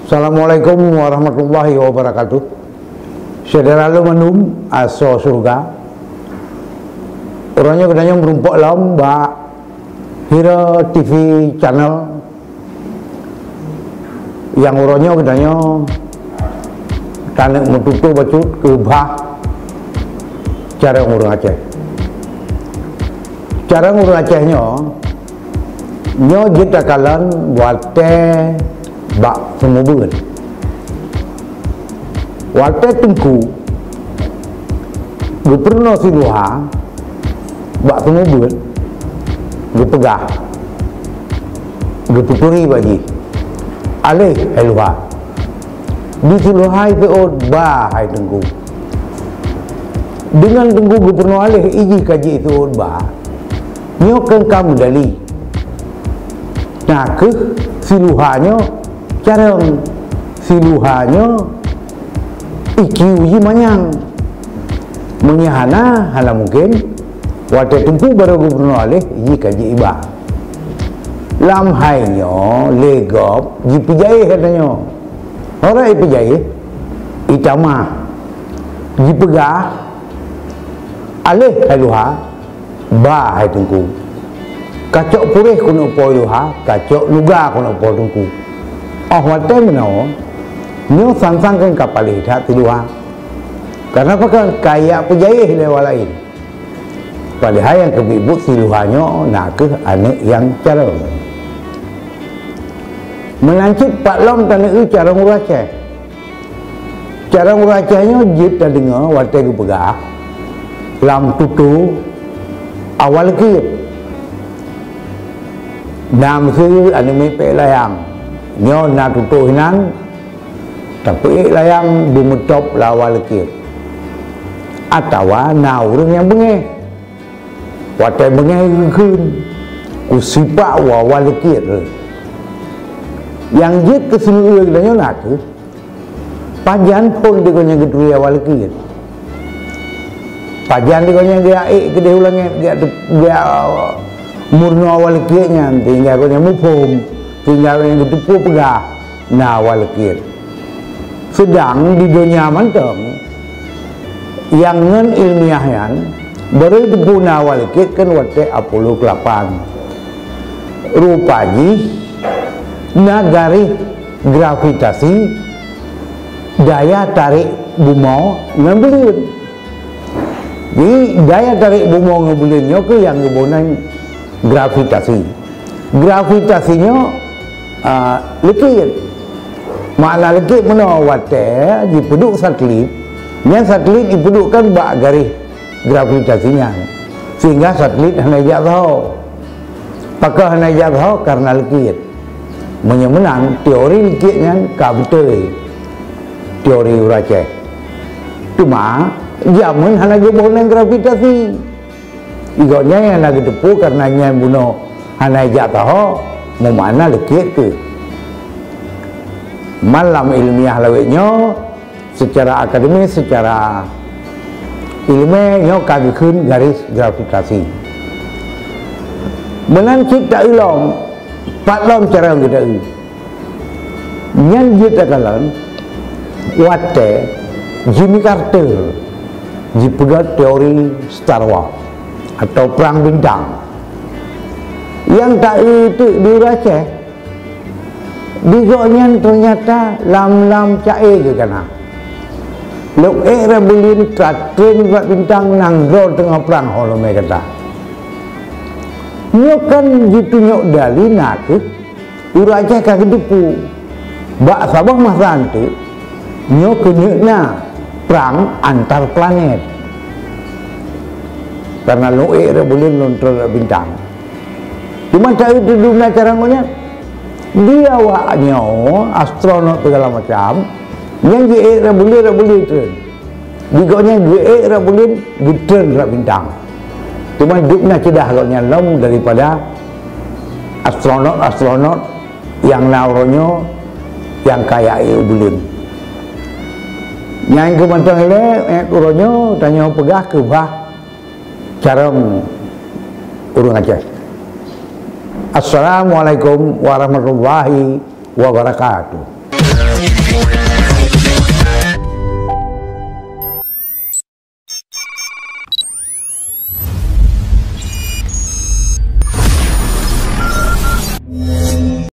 Assalamualaikum warahmatullahi wabarakatuh. Saudara lu menum aso surga. Orangnya katanya merumpok lam ba Hira TV channel. Yang orangnya katanya tanek metutu bacut ke bah cara ngurung Aceh. Cara ngurung Acehnya nyo jita kalan buat teh bak semua bulan. Waktu tungku Gubernur Siluha bak semua bulan gepegah geputuri bagi alih Siluha di Siluha itu bah hai tungku dengan tunggu Gubernur alih iji kaji itu bah nyokeng kamu dali nah ke Siluhanya carang Siluhanya iki uji manyang menyahana hala mungkin waktu tempuh baru Gubernur alih iji kaji ibah lam hainyo legop jipijai katanya orang ipijai itama jipegah alih haluha bah hai tungku kacok purih kuno po luha kacok nuga kuno po tungku oh wate menau nyo sansang kan kapal hidat tiluha karena apa kan kaya pejaya lewa lain padahal yang kebibut siluhanyo nak ke anak yang cara melancit Pak Long tanah itu cara nguraceh cara nguracehnya jit dah dengar wate ke pegah lam tutu awal ke nam sư anime pe layang nyo na tutu hinan tapi layang bumetop lawal ke atau na urang yang bengeh watai bengeh khun kusipa wawal ke yang jit ke seluruh nyo nak pajan pun digonya gedru awal ke pajan digonya dia gede ulangnya dia murno awal kianya tinggal ko nya mupom tinggal yang getupu pegah na awal kir sedang di dunia manteng yang ngen ilmiahan baru tepu na awal kir kan wate Apollo 8 rupaji na garis gravitasi daya tarik bumi ngebelin jadi daya tarik bumi ngebelinnya ke yang ngebunan gravitasinya lekit makna lekit mana wate dipeduk satelit yang satelit dipedukkan bak garis gravitasinya sehingga satelit hanya jatuh pakai hanya jatuh karena lekit menyemenang teori lekitnya kabuteri teori Uraceh cuma zaman hanya gebunan gravitasi igotnya yang lagi tepu karena yang bunuh hanai jatuh mau mana lekit ke malam ilmiah lawetnya secara akademis secara ilmiahnya kaki kun garis gravitasi menancip tak ilom Pak Long cara kita yang kita kalan wate Jimmy Carter dipegat teori Star Wars atau perang bintang yang tak itu di Aceh digoknya ternyata lam cair ke kana lok rebelin tratun buat bintang nanggro tengah perang holome kata nyokan gitu nyok dali nak Aceh kaki depu bak sabah masa tu nyok kenyekna perang antar planet karena loe boleh nonton bintang cuma tak itu dunia cara ngomongnya dia waknya astronot segala macam yang dia boleh turun digoknya dia boleh turun bintang cuma hidupnya cedah kalau lom daripada astronot yang nauronyo yang kaya boleh yang kemantang ini kuronyo tanya pegah ke bah Careng urang Aceh. Assalamualaikum warahmatullahi wabarakatuh.